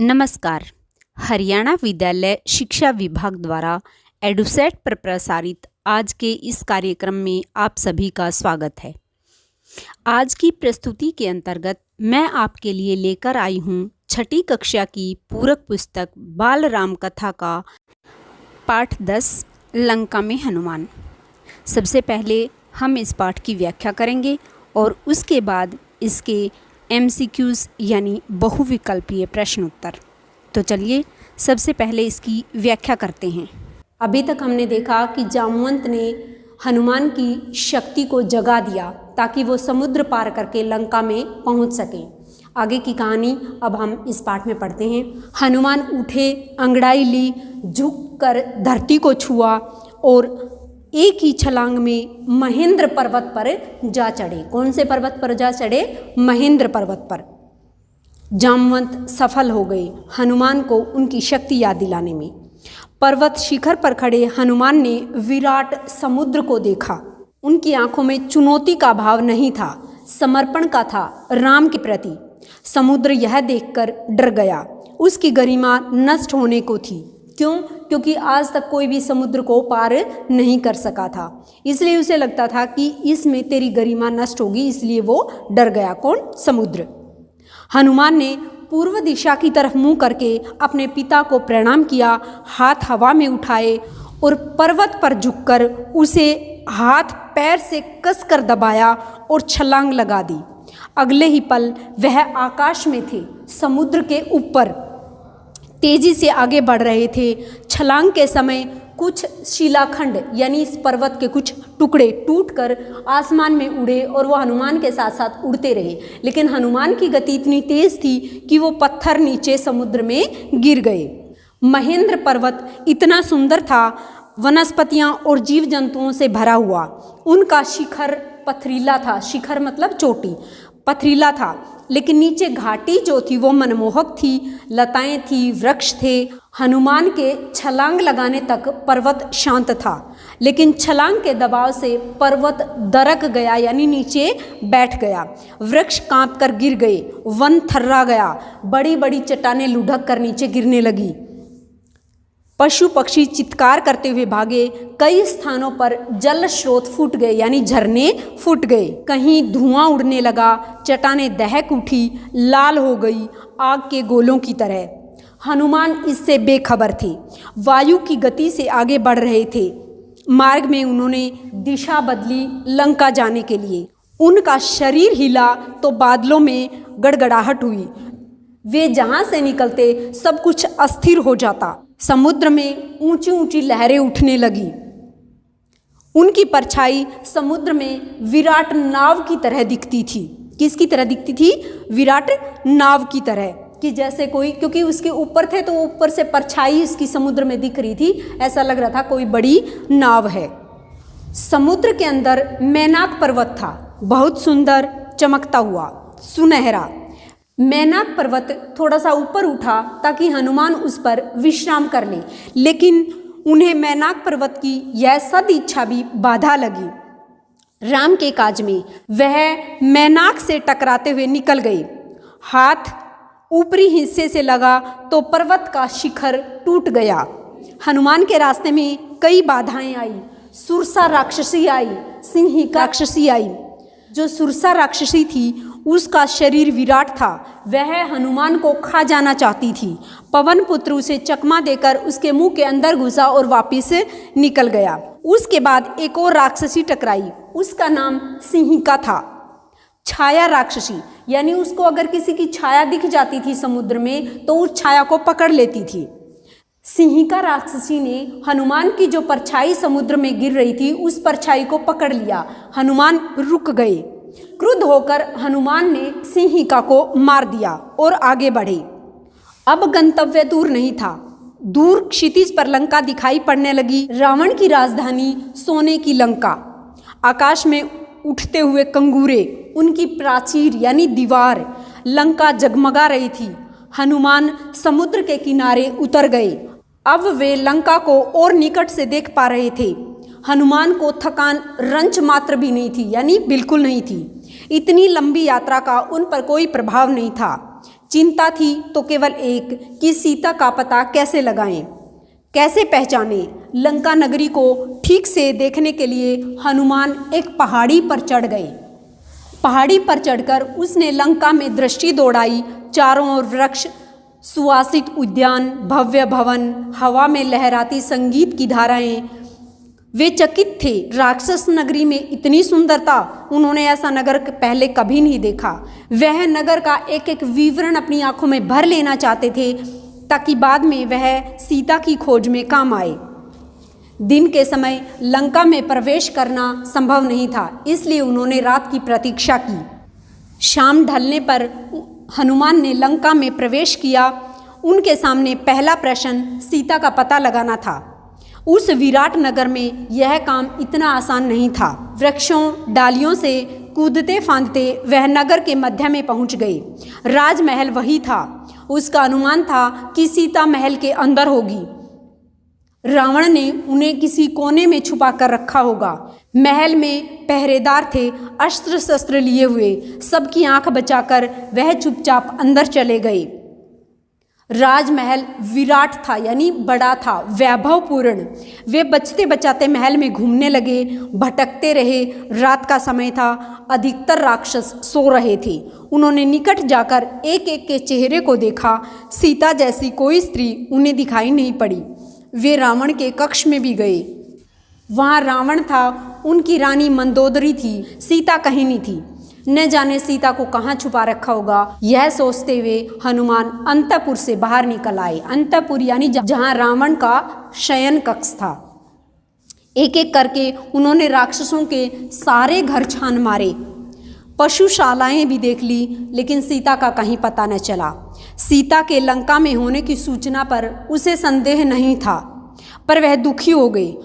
नमस्कार। हरियाणा विद्यालय शिक्षा विभाग द्वारा एडुसेट पर प्रसारित आज के इस कार्यक्रम में आप सभी का स्वागत है। आज की प्रस्तुति के अंतर्गत मैं आपके लिए लेकर आई हूँ छठी कक्षा की पूरक पुस्तक बाल राम कथा का पाठ 10 लंका में हनुमान। सबसे पहले हम इस पाठ की व्याख्या करेंगे और उसके बाद इसके MCQs यानी बहुविकल्पीय प्रश्न उत्तर। तो चलिए सबसे पहले इसकी व्याख्या करते हैं। अभी तक हमने देखा कि जामवंत ने हनुमान की शक्ति को जगा दिया ताकि वो समुद्र पार करके लंका में पहुंच सकें। आगे की कहानी अब हम इस पाठ में पढ़ते हैं। हनुमान उठे, अंगड़ाई ली, झुककर धरती को छुआ और एक ही छलांग में महेंद्र पर्वत पर जा चढ़े। कौन से पर्वत पर जा चढ़े? महेंद्र पर्वत पर। जामवंत सफल हो गए हनुमान को उनकी शक्ति याद दिलाने में। पर्वत शिखर पर खड़े हनुमान ने विराट समुद्र को देखा। उनकी आंखों में चुनौती का भाव नहीं था, समर्पण का था राम के प्रति। समुद्र यह देखकर डर गया, उसकी गरिमा नष्ट होने को थी। क्यों? क्योंकि आज तक कोई भी समुद्र को पार नहीं कर सका था, इसलिए उसे लगता था कि इसमें तेरी गरिमा नष्ट होगी, इसलिए वो डर गया। कौन? समुद्र। हनुमान ने पूर्व दिशा की तरफ मुंह करके अपने पिता को प्रणाम किया, हाथ हवा में उठाए और पर्वत पर झुककर उसे हाथ पैर से कसकर दबाया और छलांग लगा दी। अगले ही पल वह आकाश में थे, समुद्र के ऊपर तेजी से आगे बढ़ रहे थे। छलांग के समय कुछ शिलाखंड यानी इस पर्वत के कुछ टुकड़े टूटकर आसमान में उड़े और वो हनुमान के साथ साथ उड़ते रहे। लेकिन हनुमान की गति इतनी तेज थी कि वो पत्थर नीचे समुद्र में गिर गए। महेंद्र पर्वत इतना सुंदर था, वनस्पतियां और जीव जंतुओं से भरा हुआ। उनका शिखर पथरीला था। शिखर मतलब चोटी, पथरीला था, लेकिन नीचे घाटी जो थी वो मनमोहक थी। लताएं थी, वृक्ष थे। हनुमान के छलांग लगाने तक पर्वत शांत था, लेकिन छलांग के दबाव से पर्वत दरक गया यानी नीचे बैठ गया। वृक्ष कांपकर गिर गए, वन थर्रा गया, बड़ी बड़ी चट्टानें लुढ़क कर नीचे गिरने लगी। पशु पक्षी चित्कार करते हुए भागे। कई स्थानों पर जल स्रोत फूट गए यानी झरने फूट गए। कहीं धुआं उड़ने लगा, चट्टानें दहक उठी, लाल हो गई आग के गोलों की तरह। हनुमान इससे बेखबर थे, वायु की गति से आगे बढ़ रहे थे। मार्ग में उन्होंने दिशा बदली लंका जाने के लिए। उनका शरीर हिला तो बादलों में गड़गड़ाहट हुई। वे जहाँ से निकलते सब कुछ अस्थिर हो जाता। समुद्र में ऊंची ऊंची लहरें उठने लगी। उनकी परछाई समुद्र में विराट नाव की तरह दिखती थी। किसकी तरह दिखती थी? विराट नाव की तरह, कि जैसे कोई, क्योंकि उसके ऊपर थे तो ऊपर से परछाई इसकी समुद्र में दिख रही थी, ऐसा लग रहा था कोई बड़ी नाव है। समुद्र के अंदर मैनाक पर्वत था, बहुत सुंदर, चमकता हुआ, सुनहरा। मैनाक पर्वत थोड़ा सा ऊपर उठा ताकि हनुमान उस पर विश्राम कर ले, लेकिन उन्हें मैनाक पर्वत की यह सद इच्छा भी बाधा लगी। राम के काज में वह मैनाक से टकराते हुए निकल गए। हाथ ऊपरी हिस्से से लगा तो पर्वत का शिखर टूट गया। हनुमान के रास्ते में कई बाधाएं आई। सुरसा राक्षसी आई, सिंहिका राक्षसी आई। जो सुरसा राक्षसी थी उसका शरीर विराट था, वह हनुमान को खा जाना चाहती थी। पवन पुत्र उसे चकमा देकर उसके मुंह के अंदर घुसा और वापस निकल गया। उसके बाद एक और राक्षसी टकराई, उसका नाम सिंहिका था। छाया राक्षसी यानी उसको अगर किसी की छाया दिख जाती थी समुद्र में तो उस छाया को पकड़ लेती थी। सिंहिका राक्षसी ने हनुमान की जो परछाई समुद्र में गिर रही थी उस परछाई को पकड़ लिया। हनुमान रुक गए। क्रुद्ध होकर हनुमान ने सिंहिका को मार दिया और आगे बढ़े। अब गंतव्य दूर नहीं था। दूर क्षितिज पर लंका दिखाई पड़ने लगी, रावण की राजधानी, सोने की लंका। आकाश में उठते हुए कंगूरे, उनकी प्राचीर यानी दीवार। लंका जगमगा रही थी। हनुमान समुद्र के किनारे उतर गए। अब वे लंका को और निकट से देख पा रहे थे। हनुमान को थकान रंच मात्र भी नहीं थी, यानी बिल्कुल नहीं थी। इतनी लंबी यात्रा का उन पर कोई प्रभाव नहीं था। चिंता थी तो केवल एक कि सीता का पता कैसे लगाएं, कैसे पहचानें। लंका नगरी को ठीक से देखने के लिए हनुमान एक पहाड़ी पर चढ़ गए। पहाड़ी पर चढ़कर उसने लंका में दृष्टि दौड़ाई। चारों ओर वृक्ष, सुवासित उद्यान, भव्य भवन, हवा में लहराती संगीत की धाराएं। वे चकित थे। राक्षस नगरी में इतनी सुंदरता, उन्होंने ऐसा नगर पहले कभी नहीं देखा। वह नगर का एक एक विवरण अपनी आंखों में भर लेना चाहते थे ताकि बाद में वह सीता की खोज में काम आए। दिन के समय लंका में प्रवेश करना संभव नहीं था, इसलिए उन्होंने रात की प्रतीक्षा की। शाम ढलने पर हनुमान ने लंका में प्रवेश किया। उनके सामने पहला प्रश्न सीता का पता लगाना था। उस विराट नगर में यह काम इतना आसान नहीं था। वृक्षों, डालियों से कूदते फांदते वह नगर के मध्य में पहुंच गए। राजमहल वही था। उसका अनुमान था कि सीता महल के अंदर होगी। रावण ने उन्हें किसी कोने में छुपा कर रखा होगा। महल में पहरेदार थे, अस्त्र शस्त्र लिए हुए। सबकी आंख बचाकर वह चुपचाप अंदर चले गए। राजमहल विराट था, यानी बड़ा था, वैभवपूर्ण। वे बचते बचाते महल में घूमने लगे, भटकते रहे। रात का समय था, अधिकतर राक्षस सो रहे थे। उन्होंने निकट जाकर एक एक के चेहरे को देखा। सीता जैसी कोई स्त्री उन्हें दिखाई नहीं पड़ी। वे रावण के कक्ष में भी गए। वहाँ रावण था, उनकी रानी मंदोदरी थी, सीता कहीं नहीं थी। न जाने सीता को कहाँ छुपा रखा होगा। यह सोचते हुए हनुमान अंतपुर से बाहर निकल आए। अंतपुर यानी जहाँ रावण का शयन कक्ष था। एक एक करके उन्होंने राक्षसों के सारे घर छान मारे, पशुशालाएं भी देख ली, लेकिन सीता का कहीं पता न चला। सीता के लंका में होने की सूचना पर उसे संदेह नहीं था, पर वह दुखी हो गई।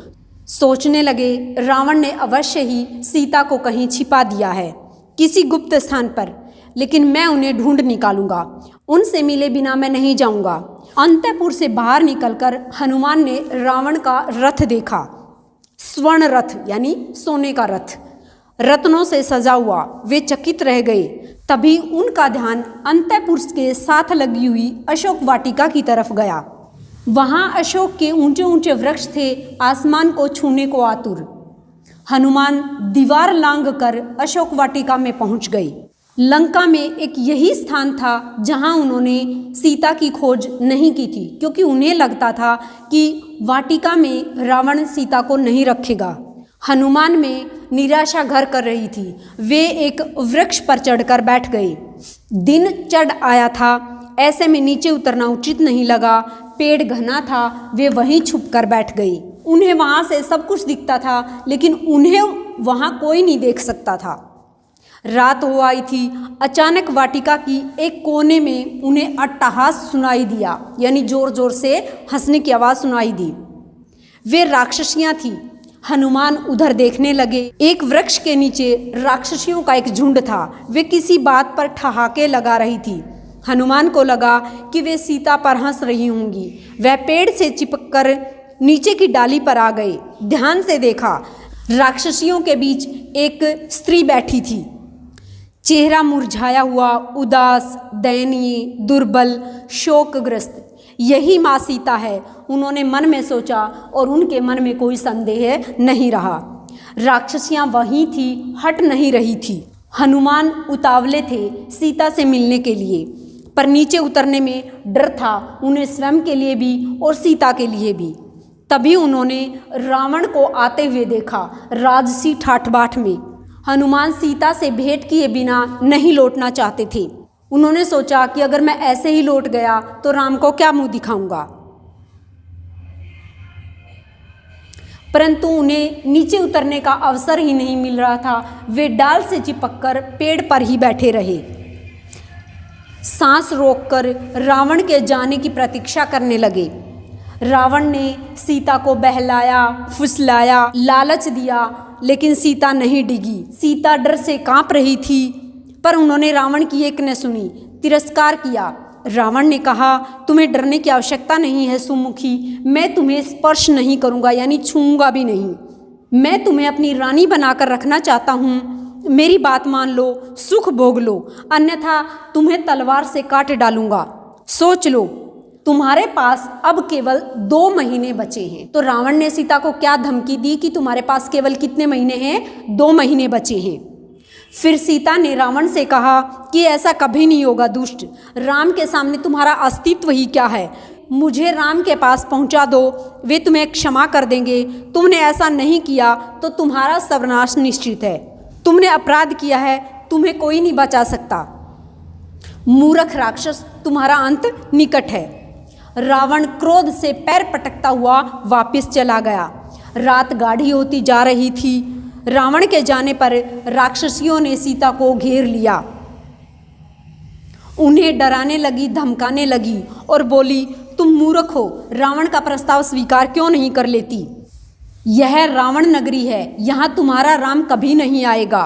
सोचने लगे, रावण ने अवश्य ही सीता को कहीं छिपा दिया है, किसी गुप्त स्थान पर, लेकिन मैं उन्हें ढूंढ निकालूंगा। उनसे मिले बिना मैं नहीं जाऊंगा। अंतपुर से बाहर निकलकर हनुमान ने रावण का रथ देखा। स्वर्ण रथ यानी सोने का रथ, रत्नों से सजा हुआ। वे चकित रह गए। तभी उनका ध्यान अंतपुर के साथ लगी हुई अशोक वाटिका की तरफ गया। वहाँ अशोक के ऊंचे ऊंचे वृक्ष थे, आसमान को छूने को आतुर। हनुमान दीवार लांघ कर अशोक वाटिका में पहुंच गए। लंका में एक यही स्थान था जहां उन्होंने सीता की खोज नहीं की थी, क्योंकि उन्हें लगता था कि वाटिका में रावण सीता को नहीं रखेगा। हनुमान में निराशा घर कर रही थी। वे एक वृक्ष पर चढ़कर बैठ गए। दिन चढ़ आया था, ऐसे में नीचे उतरना उचित नहीं लगा। पेड़ घना था, वे वहीं छुप कर बैठ गई। उन्हें वहाँ से सब कुछ दिखता था, लेकिन उन्हें वहाँ कोई नहीं देख सकता था। रात हो आई थी। अचानक वाटिका की एक कोने में उन्हें अट्टहास सुनाई दिया, यानी जोर जोर से हंसने की आवाज़ सुनाई दी। वे राक्षसियाँ थीं। हनुमान उधर देखने लगे। एक वृक्ष के नीचे राक्षसियों का एक झुंड था। वे किसी बात पर ठहाके लगा रही थी। हनुमान को लगा कि वे सीता पर हंस रही होंगी। वह पेड़ से चिपककर नीचे की डाली पर आ गए। ध्यान से देखा, राक्षसियों के बीच एक स्त्री बैठी थी। चेहरा मुरझाया हुआ, उदास, दयनीय, दुर्बल, शोकग्रस्त। यही माँ सीता है, उन्होंने मन में सोचा, और उनके मन में कोई संदेह नहीं रहा। राक्षसियाँ वहीं थी, हट नहीं रही थी। हनुमान उतावले थे सीता से मिलने के लिए, पर नीचे उतरने में डर था, उन्हें स्वयं के लिए भी और सीता के लिए भी। तभी उन्होंने रावण को आते हुए देखा, राजसी ठाठ-बाट में। हनुमान सीता से भेंट किए बिना नहीं लौटना चाहते थे। उन्होंने सोचा कि अगर मैं ऐसे ही लौट गया तो राम को क्या मुंह दिखाऊंगा। परंतु उन्हें नीचे उतरने का अवसर ही नहीं मिल रहा था। वे डाल से चिपककर पेड़ पर ही बैठे रहे, सांस रोककर रावण के जाने की प्रतीक्षा करने लगे। रावण ने सीता को बहलाया, फुसलाया, लालच दिया, लेकिन सीता नहीं डिगी। सीता डर से कांप रही थी, पर उन्होंने रावण की एक न सुनी, तिरस्कार किया। रावण ने कहा, तुम्हें डरने की आवश्यकता नहीं है सुमुखी, मैं तुम्हें स्पर्श नहीं करूंगा, यानी छूऊंगा भी नहीं। मैं तुम्हें अपनी रानी बनाकर रखना चाहता हूँ, मेरी बात मान लो, सुख भोग लो, अन्यथा तुम्हें तलवार से काट डालूंगा। सोच लो, तुम्हारे पास अब केवल 2 महीने बचे हैं। तो रावण ने सीता को क्या धमकी दी कि तुम्हारे पास केवल कितने महीने हैं? 2 महीने बचे हैं। फिर सीता ने रावण से कहा कि ऐसा कभी नहीं होगा दुष्ट, राम के सामने तुम्हारा अस्तित्व ही क्या है। मुझे राम के पास पहुंचा दो, वे तुम्हें क्षमा कर देंगे। तुमने ऐसा नहीं किया तो तुम्हारा सर्वनाश निश्चित है। तुमने अपराध किया है, तुम्हें कोई नहीं बचा सकता। मूर्ख राक्षस, तुम्हारा अंत निकट है। रावण क्रोध से पैर पटकता हुआ वापस चला गया। रात गाढ़ी होती जा रही थी। रावण के जाने पर राक्षसियों ने सीता को घेर लिया, उन्हें डराने लगी, धमकाने लगी और बोली, तुम मूर्ख हो, रावण का प्रस्ताव स्वीकार क्यों नहीं कर लेती? यह रावण नगरी है, यहाँ तुम्हारा राम कभी नहीं आएगा,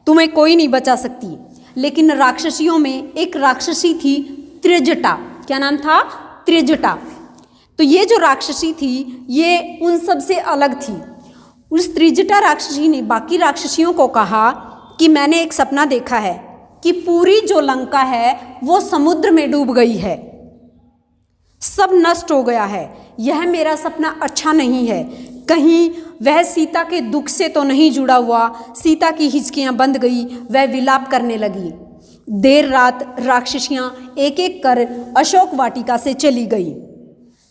तुम्हें कोई नहीं बचा सकती। लेकिन राक्षसियों में एक राक्षसी थी त्रिजटा। क्या नाम था? त्रिजटा। तो ये जो राक्षसी थी ये उन सब से अलग थी। उस त्रिजटा राक्षसी ने बाकी राक्षसियों को कहा कि मैंने एक सपना देखा है कि पूरी जो लंका है वो समुद्र में डूब गई है, सब नष्ट हो गया है। यह मेरा सपना अच्छा नहीं है, कहीं वह सीता के दुख से तो नहीं जुड़ा हुआ। सीता की हिचकियां बंध गई, वह विलाप करने लगी। देर रात राक्षसियां एक एक कर अशोक वाटिका से चली गई।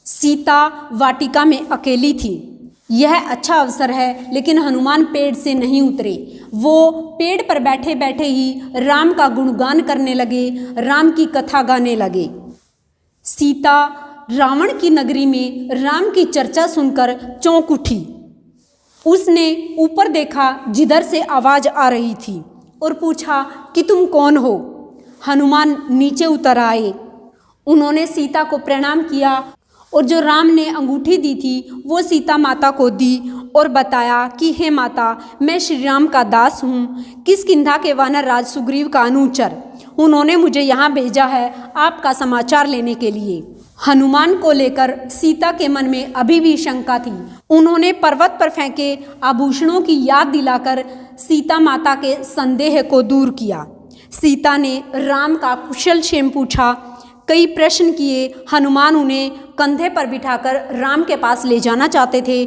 सीता वाटिका में अकेली थी। यह अच्छा अवसर है, लेकिन हनुमान पेड़ से नहीं उतरे। वो पेड़ पर बैठे बैठे ही राम का गुणगान करने लगे, राम की कथा गाने लगे। सीता रावण की नगरी में राम की चर्चा सुनकर चौंक उठी। उसने ऊपर देखा जिधर से आवाज आ रही थी और पूछा कि तुम कौन हो? हनुमान नीचे उतर आए। उन्होंने सीता को प्रणाम किया और जो राम ने अंगूठी दी थी वो सीता माता को दी और बताया कि हे माता, मैं श्री राम का दास हूँ, किष्किंधा के वानर राज सुग्रीव का अनुचर। उन्होंने मुझे यहाँ भेजा है आपका समाचार लेने के लिए। हनुमान को लेकर सीता के मन में अभी भी शंका थी। उन्होंने पर्वत पर फेंके आभूषणों की याद दिलाकर सीता माता के संदेह को दूर किया। सीता ने राम का कुशल क्षेम पूछा, कई प्रश्न किए। हनुमान उन्हें कंधे पर बिठाकर राम के पास ले जाना चाहते थे।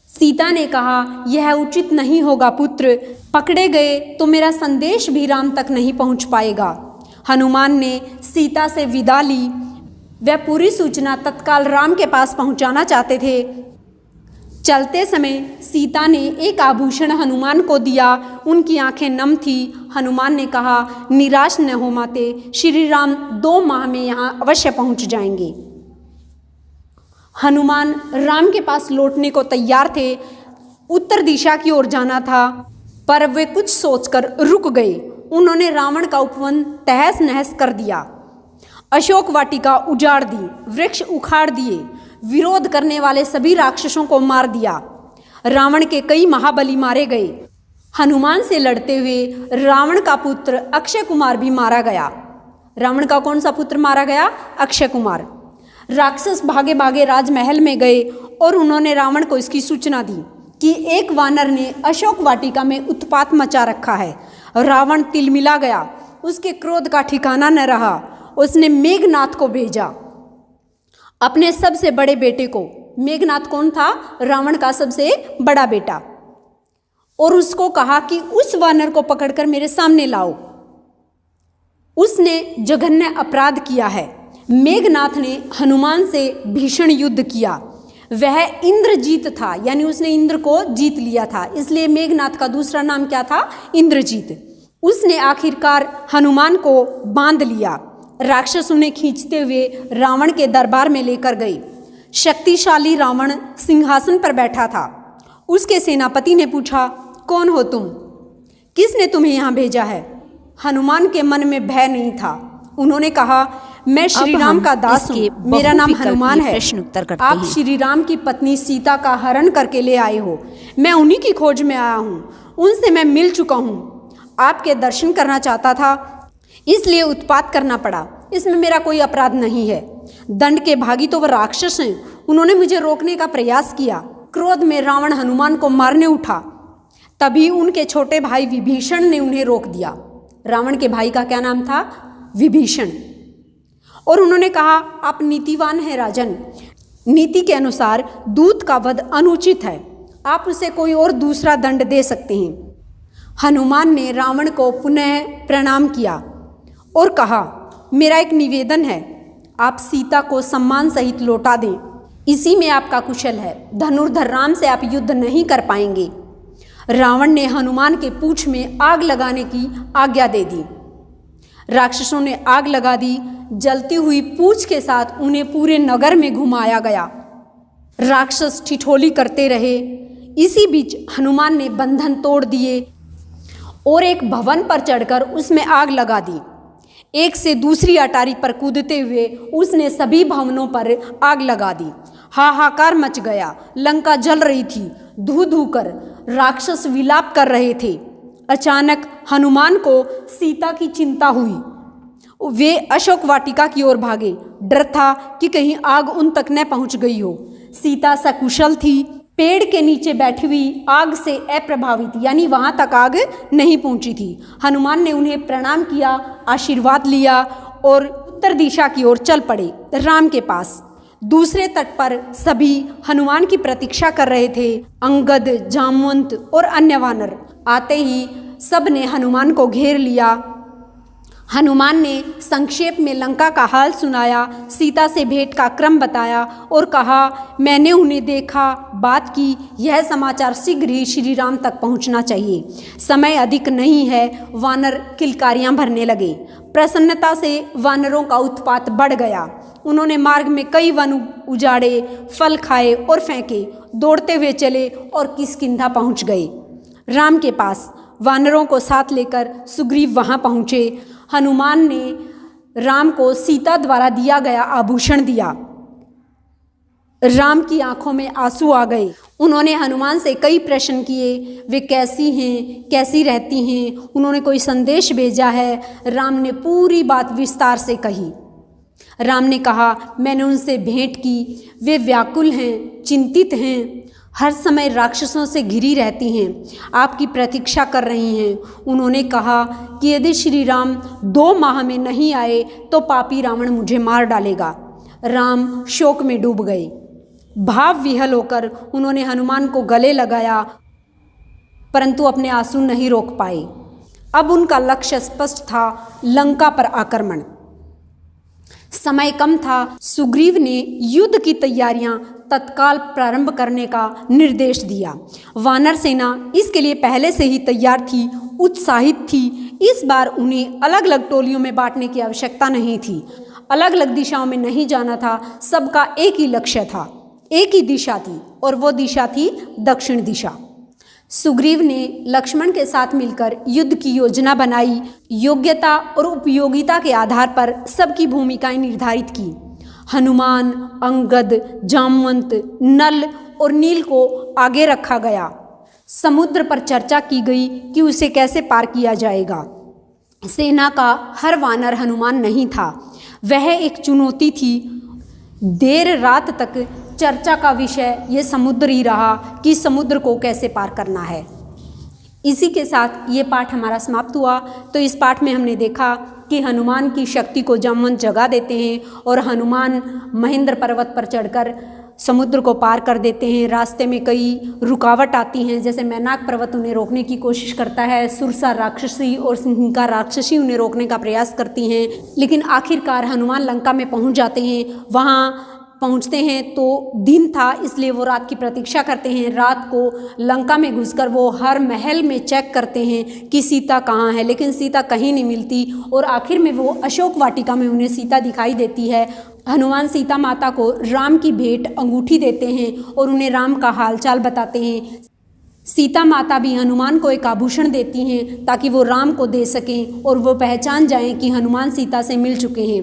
सीता ने कहा, यह उचित नहीं होगा पुत्र, पकड़े गए तो मेरा संदेश भी राम तक नहीं पहुंच पाएगा। हनुमान ने सीता से विदा ली। वह पूरी सूचना तत्काल राम के पास पहुंचाना चाहते थे। चलते समय सीता ने एक आभूषण हनुमान को दिया। उनकी आंखें नम थी। हनुमान ने कहा, निराश न हो माते, श्री राम 2 माह में यहाँ अवश्य पहुँच जाएंगे। हनुमान राम के पास लौटने को तैयार थे। उत्तर दिशा की ओर जाना था, पर वे कुछ सोचकर रुक गए। उन्होंने रावण का उपवन तहस नहस कर दिया, अशोक वाटिका उजाड़ दी, वृक्ष उखाड़ दिए, विरोध करने वाले सभी राक्षसों को मार दिया। रावण के कई महाबली मारे गए। हनुमान से लड़ते हुए रावण का पुत्र अक्षय कुमार भी मारा गया। रावण का कौन सा पुत्र मारा गया? अक्षय कुमार। राक्षस भागे भागे राजमहल में गए और उन्होंने रावण को इसकी सूचना दी कि एक वानर ने अशोक वाटिका में उत्पात मचा रखा है। रावण तिलमिला गया, उसके क्रोध का ठिकाना न रहा। उसने मेघनाथ को भेजा, अपने सबसे बड़े बेटे को। मेघनाथ कौन था? रावण का सबसे बड़ा बेटा। और उसको कहा कि उस वानर को पकड़कर मेरे सामने लाओ, उसने जघन्य अपराध किया है। मेघनाथ ने हनुमान से भीषण युद्ध किया। वह इंद्रजीत था, यानी उसने इंद्र को जीत लिया था, इसलिए मेघनाथ का दूसरा नाम क्या था? इंद्रजीत। उसने आखिरकार हनुमान को बांध लिया। राक्षस उन्हें खींचते हुए रावण के दरबार में लेकर गए। शक्तिशाली रावण सिंहासन पर बैठा था। उसके सेनापति ने पूछा, कौन हो तुम? किसने तुम्हें यहाँ भेजा है? हनुमान के मन में भय नहीं था। उन्होंने कहा, मैं श्री राम का दास हूँ, मेरा नाम हनुमान है। आप श्री राम की पत्नी सीता का हरण करके ले आए हो। मैं उन्हीं की खोज में आया हूँ, उनसे मैं मिल चुका हूँ। आपके दर्शन करना चाहता था, इसलिए उत्पात करना पड़ा। इसमें मेरा कोई अपराध नहीं है। दंड के भागी तो वह राक्षस हैं। उन्होंने मुझे रोकने का प्रयास किया। क्रोध में रावण हनुमान को मारने उठा। तभी उनके छोटे भाई विभीषण ने उन्हें रोक दिया। रावण के भाई का क्या नाम था? विभीषण। और उन्होंने कहा, आप नीतिवान हैं राजन, नीति के अनुसार दूत का वध अनुचित है, आप उसे कोई और दूसरा दंड दे सकते हैं। हनुमान ने रावण को पुनः प्रणाम किया और कहा, मेरा एक निवेदन है, आप सीता को सम्मान सहित लौटा दें, इसी में आपका कुशल है। धनुर्धर राम से आप युद्ध नहीं कर पाएंगे। रावण ने हनुमान के पूंछ में आग लगाने की आज्ञा दे दी। राक्षसों ने आग लगा दी। जलती हुई पूंछ के साथ उन्हें पूरे नगर में घुमाया गया। राक्षस ठिठोली करते रहे। इसी बीच हनुमान ने बंधन तोड़ दिए और एक भवन पर चढ़कर उसमें आग लगा दी। एक से दूसरी अटारी पर कूदते हुए उसने सभी भवनों पर आग लगा दी। हाहाकार मच गया। लंका जल रही थी। धू धू कर राक्षस विलाप कर रहे थे। अचानक हनुमान को सीता की चिंता हुई। वे अशोक वाटिका की ओर भागे। डर था कि कहीं आग उन तक न पहुंच गई हो। सीता सकुशल थी। पेड़ के नीचे बैठी हुई आग से अप्रभावित, यानी वहां तक आग नहीं पहुंची थी। हनुमान ने उन्हें प्रणाम किया, आशीर्वाद लिया और उत्तर दिशा की ओर चल पड़े, राम के पास। दूसरे तट पर सभी हनुमान की प्रतीक्षा कर रहे थे। अंगद, जामवंत और अन्य वानर आते ही सब ने हनुमान को घेर लिया। हनुमान ने संक्षेप में लंका का हाल सुनाया, सीता से भेंट का क्रम बताया और कहा, मैंने उन्हें देखा, बात की, यह समाचार शीघ्र ही श्री राम तक पहुंचना चाहिए, समय अधिक नहीं है। वानर किलकारियां भरने लगे। प्रसन्नता से वानरों का उत्पात बढ़ गया। उन्होंने मार्ग में कई वन उजाड़े, फल खाए और फेंके, दौड़ते हुए चले और किष्किंधा पहुंच गए। राम के पास वानरों को साथ लेकर सुग्रीव वहां पहुंचे। हनुमान ने राम को सीता द्वारा दिया गया आभूषण दिया। राम की आंखों में आंसू आ गए। उन्होंने हनुमान से कई प्रश्न किए, वे कैसी हैं, कैसी रहती हैं, उन्होंने कोई संदेश भेजा है। राम ने पूरी बात विस्तार से कही। राम ने कहा, मैंने उनसे भेंट की, वे व्याकुल हैं, चिंतित हैं, हर समय राक्षसों से घिरी रहती हैं, आपकी प्रतीक्षा कर रही हैं। उन्होंने कहा कि यदि श्री राम 2 माह में नहीं आए तो पापी रावण मुझे मार डालेगा। राम शोक में डूब गए। भाव विह्वल होकर उन्होंने हनुमान को गले लगाया, परंतु अपने आंसू नहीं रोक पाए। अब उनका लक्ष्य स्पष्ट था, लंका पर आक्रमण। समय कम था। सुग्रीव ने युद्ध की तैयारियां तत्काल प्रारंभ करने का निर्देश दिया। वानर सेना इसके लिए पहले से ही तैयार थी, उत्साहित थी। इस बार उन्हें अलग अलग टोलियों में बांटने की आवश्यकता नहीं थी, अलग अलग दिशाओं में नहीं जाना था। सबका एक ही लक्ष्य था, एक ही दिशा थी और वो दिशा थी दक्षिण दिशा। सुग्रीव ने लक्ष्मण के साथ मिलकर युद्ध की योजना बनाई। योग्यता और उपयोगिता के आधार पर सबकी भूमिकाएं निर्धारित की। हनुमान, अंगद, जामवंत, नल और नील को आगे रखा गया। समुद्र पर चर्चा की गई कि उसे कैसे पार किया जाएगा। सेना का हर वानर हनुमान नहीं था, वह एक चुनौती थी। देर रात तक चर्चा का विषय ये समुद्र ही रहा कि समुद्र को कैसे पार करना है। इसी के साथ ये पाठ हमारा समाप्त हुआ। तो इस पाठ में हमने देखा कि हनुमान की शक्ति को जामवंत जगा देते हैं और हनुमान महेंद्र पर्वत पर चढ़कर समुद्र को पार कर देते हैं। रास्ते में कई रुकावट आती हैं, जैसे मैनाक पर्वत उन्हें रोकने की कोशिश करता है, सुरसा राक्षसी और सिंहिका राक्षसी उन्हें रोकने का प्रयास करती हैं, लेकिन आखिरकार हनुमान लंका में पहुंच जाते हैं। वहाँ पहुंचते हैं तो दिन था, इसलिए वो रात की प्रतीक्षा करते हैं। रात को लंका में घुसकर वो हर महल में चेक करते हैं कि सीता कहाँ है, लेकिन सीता कहीं नहीं मिलती और आखिर में वो अशोक वाटिका में उन्हें सीता दिखाई देती है। हनुमान सीता माता को राम की भेंट अंगूठी देते हैं और उन्हें राम का हालचाल बताते हैं। सीता माता भी हनुमान को एक आभूषण देती हैं ताकि वो राम को दे सकें और वो पहचान जाएं कि हनुमान सीता से मिल चुके हैं।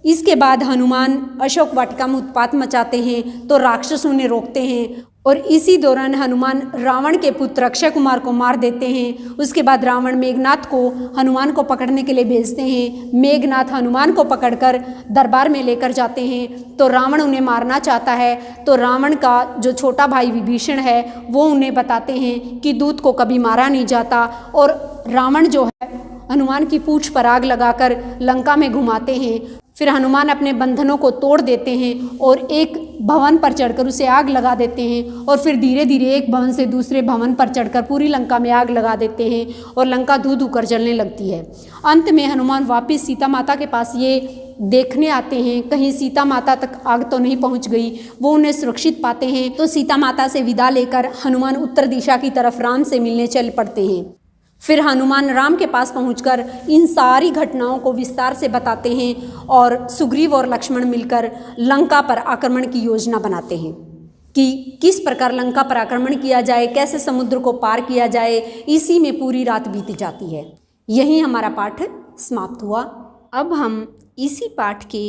इसके बाद हनुमान अशोक वाटिका में उत्पात मचाते हैं तो राक्षस उन्हें रोकते हैं और इसी दौरान हनुमान रावण के पुत्र अक्षय कुमार को मार देते हैं। उसके बाद रावण मेघनाथ को हनुमान को पकड़ने के लिए भेजते हैं। मेघनाथ हनुमान को पकड़कर दरबार में लेकर जाते हैं तो रावण उन्हें मारना चाहता है। तो रावण का जो छोटा भाई विभीषण है वो उन्हें बताते हैं कि दूत को कभी मारा नहीं जाता, और रावण जो है हनुमान की पूंछ पर आग लगाकर लंका में घुमाते हैं। फिर हनुमान अपने बंधनों को तोड़ देते हैं और एक भवन पर चढ़कर उसे आग लगा देते हैं, और फिर धीरे धीरे एक भवन से दूसरे भवन पर चढ़कर पूरी लंका में आग लगा देते हैं और लंका धू धू कर जलने लगती है। अंत में हनुमान वापस सीता माता के पास ये देखने आते हैं कहीं सीता माता तक आग तो नहीं पहुंच गई। वो उन्हें सुरक्षित पाते हैं तो सीता माता से विदा लेकर हनुमान उत्तर दिशा की तरफ राम से मिलने चल पड़ते हैं। फिर हनुमान राम के पास पहुंचकर इन सारी घटनाओं को विस्तार से बताते हैं और सुग्रीव और लक्ष्मण मिलकर लंका पर आक्रमण की योजना बनाते हैं कि किस प्रकार लंका पर आक्रमण किया जाए, कैसे समुद्र को पार किया जाए। इसी में पूरी रात बीत जाती है। यहीं हमारा पाठ समाप्त हुआ। अब हम इसी पाठ के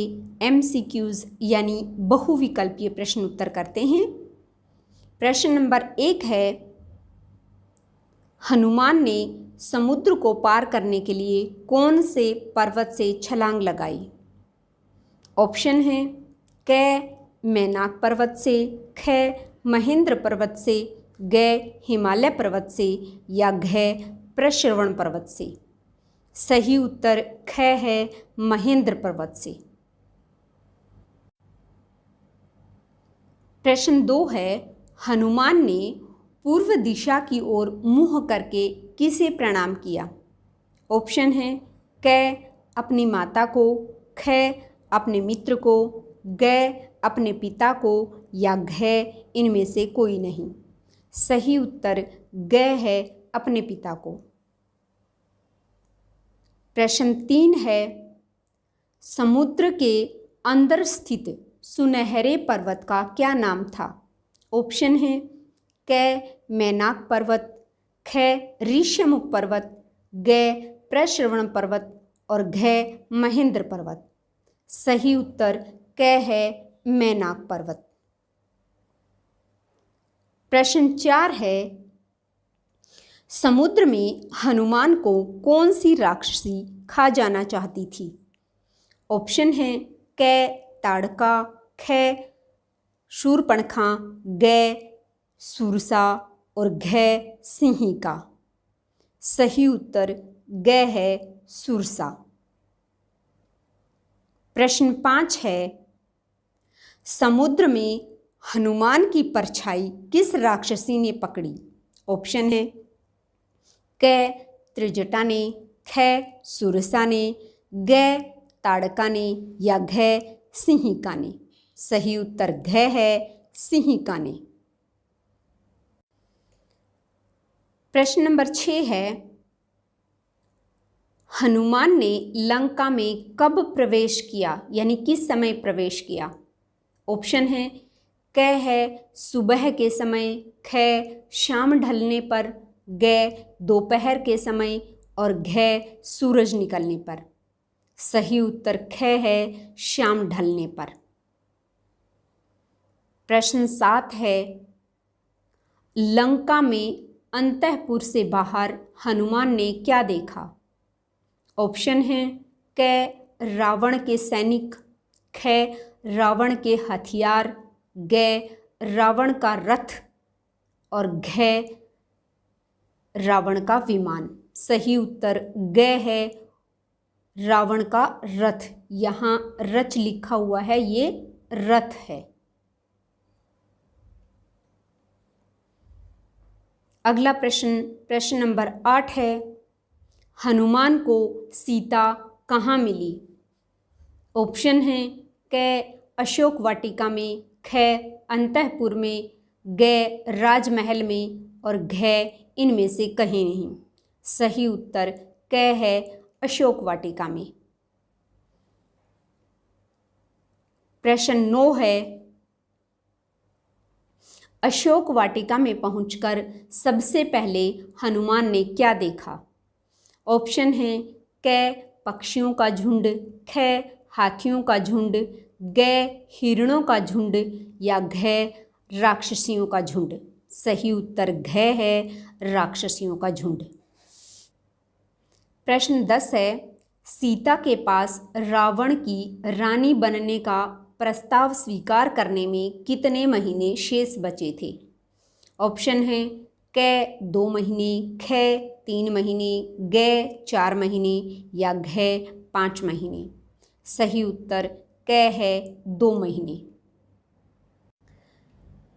MCQs यानी बहुविकल्पीय प्रश्न उत्तर करते हैं। प्रश्न नंबर 1 है, हनुमान ने समुद्र को पार करने के लिए कौन से पर्वत से छलांग लगाई? ऑप्शन है क मैनाक पर्वत से, ख महेंद्र पर्वत से, ग हिमालय पर्वत से या घ प्रश्रवण पर्वत से। सही उत्तर ख है महेंद्र पर्वत से। प्रश्न 2 है, हनुमान ने पूर्व दिशा की ओर मुंह करके किसे प्रणाम किया? ऑप्शन है क अपनी माता को, ख अपने मित्र को, ग अपने पिता को या घ इनमें से कोई नहीं। सही उत्तर ग है अपने पिता को। प्रश्न 3 है, समुद्र के अंदर स्थित सुनहरे पर्वत का क्या नाम था? ऑप्शन है क मैनाक पर्वत, ख ऋष्यमुख पर्वत, ग प्रश्रवण पर्वत और घ महेंद्र पर्वत। सही उत्तर क है मैनाक पर्वत। प्रश्न 4 है, समुद्र में हनुमान को कौन सी राक्षसी खा जाना चाहती थी? ऑप्शन है क ताड़का, ख शूर्पणखा, ग सुरसा और घ सिंहिका। सही उत्तर ग है सुरसा। प्रश्न 5 है, समुद्र में हनुमान की परछाई किस राक्षसी ने पकड़ी? ऑप्शन है क त्रिजटा ने, ख सुरसा ने, ग ताड़का ने या घ सिंहिका ने। सही उत्तर घ है सिंहिका ने। प्रश्न नंबर 6 है, हनुमान ने लंका में कब प्रवेश किया यानी किस समय प्रवेश किया? ऑप्शन है क है सुबह के समय, ख शाम ढलने पर, ग दोपहर के समय और घ सूरज निकलने पर। सही उत्तर ख है शाम ढलने पर। प्रश्न 7 है, लंका में अंतःपुर से बाहर हनुमान ने क्या देखा? ऑप्शन है क रावण के सैनिक, ख रावण के हथियार, ग रावण का रथ और घ रावण का विमान। सही उत्तर ग है रावण का रथ। यहाँ रच लिखा हुआ है, ये रथ है। अगला प्रश्न नंबर 8 है, हनुमान को सीता कहाँ मिली? ऑप्शन है क अशोक वाटिका में, ख अंतःपुर में, ग राजमहल में और घ इनमें से कहीं नहीं। सही उत्तर क है अशोक वाटिका में। प्रश्न 9 है, अशोक वाटिका में पहुंचकर सबसे पहले हनुमान ने क्या देखा? ऑप्शन है क पक्षियों का झुंड, ख हाथियों का झुंड, ग हिरणों का झुंड या घ राक्षसियों का झुंड। सही उत्तर घ है, राक्षसियों का झुंड। प्रश्न 10 है, सीता के पास रावण की रानी बनने का प्रस्ताव स्वीकार करने में कितने महीने शेष बचे थे? ऑप्शन है क 2 महीने, ख 3 महीने, ग 4 महीने या घ 5 महीने। सही उत्तर क है 2 महीने।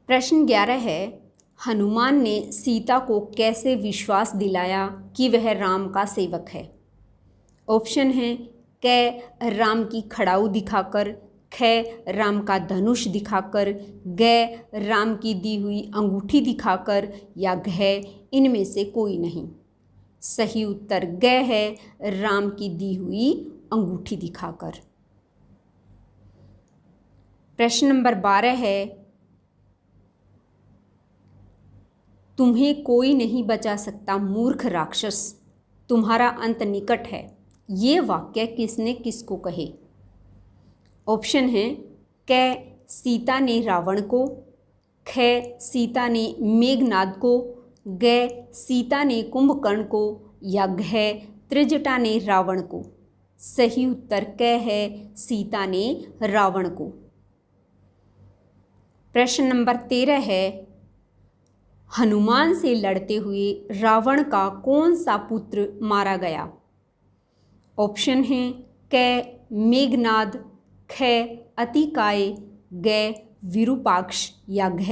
प्रश्न 11 है, हनुमान ने सीता को कैसे विश्वास दिलाया कि वह राम का सेवक है? ऑप्शन है क राम की खड़ाऊ दिखाकर, ख राम का धनुष दिखाकर, ग राम की दी हुई अंगूठी दिखाकर या घ इनमें से कोई नहीं। सही उत्तर ग है, राम की दी हुई अंगूठी दिखाकर। प्रश्न नंबर 12 है, तुम्हें कोई नहीं बचा सकता मूर्ख राक्षस, तुम्हारा अंत निकट है। ये वाक्य किसने किसको कहे? ऑप्शन है क सीता ने रावण को, ख सीता ने मेघनाद को, ग सीता ने कुंभकर्ण को या घ त्रिजटा ने रावण को। सही उत्तर क है, सीता ने रावण को। प्रश्न नंबर 13 है, हनुमान से लड़ते हुए रावण का कौन सा पुत्र मारा गया? ऑप्शन है क मेघनाद, ख अतिकाय, ग विरूपाक्ष या घ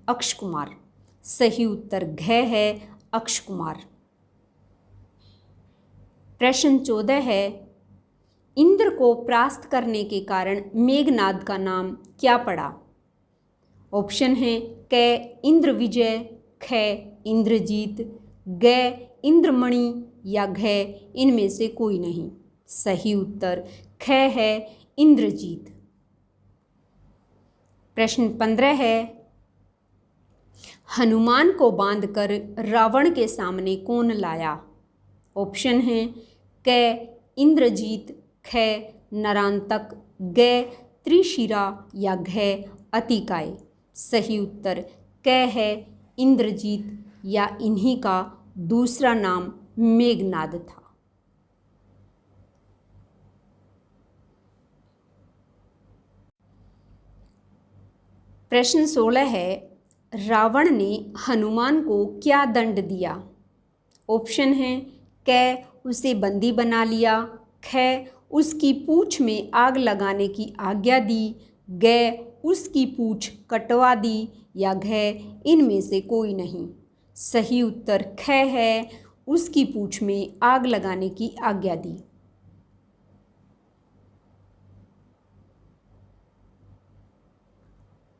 अक्षकुमार। सही उत्तर घ है, अक्षकुमार। प्रश्न 14 है, इंद्र को परास्त करने के कारण मेघनाद का नाम क्या पड़ा? ऑप्शन है क इंद्र विजय, ख इंद्रजीत, ग इंद्रमणि या घ इनमें से कोई नहीं। सही उत्तर ख है, इंद्रजीत। प्रश्न 15 है, हनुमान को बांधकर रावण के सामने कौन लाया? ऑप्शन है क इंद्रजीत, ख नरांतक, ग त्रिशिरा या घ अतिकाय। सही उत्तर क है, इंद्रजीत या इन्हीं का दूसरा नाम मेघनाद था। प्रश्न 16 है, रावण ने हनुमान को क्या दंड दिया? ऑप्शन है क उसे बंदी बना लिया, ख उसकी पूंछ में आग लगाने की आज्ञा दी, ग उसकी पूंछ कटवा दी या घ इनमें से कोई नहीं। सही उत्तर ख है, उसकी पूंछ में आग लगाने की आज्ञा दी।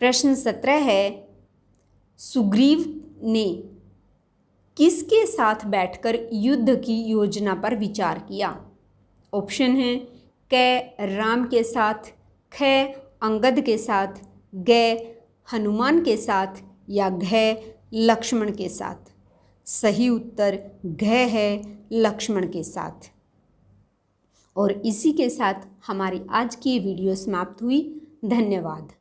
प्रश्न 17 है, सुग्रीव ने किसके साथ बैठकर युद्ध की योजना पर विचार किया? ऑप्शन है क राम के साथ, ख अंगद के साथ, ग हनुमान के साथ या घ लक्ष्मण के साथ। सही उत्तर घ है, लक्ष्मण के साथ। और इसी के साथ हमारी आज की ये वीडियो समाप्त हुई। धन्यवाद।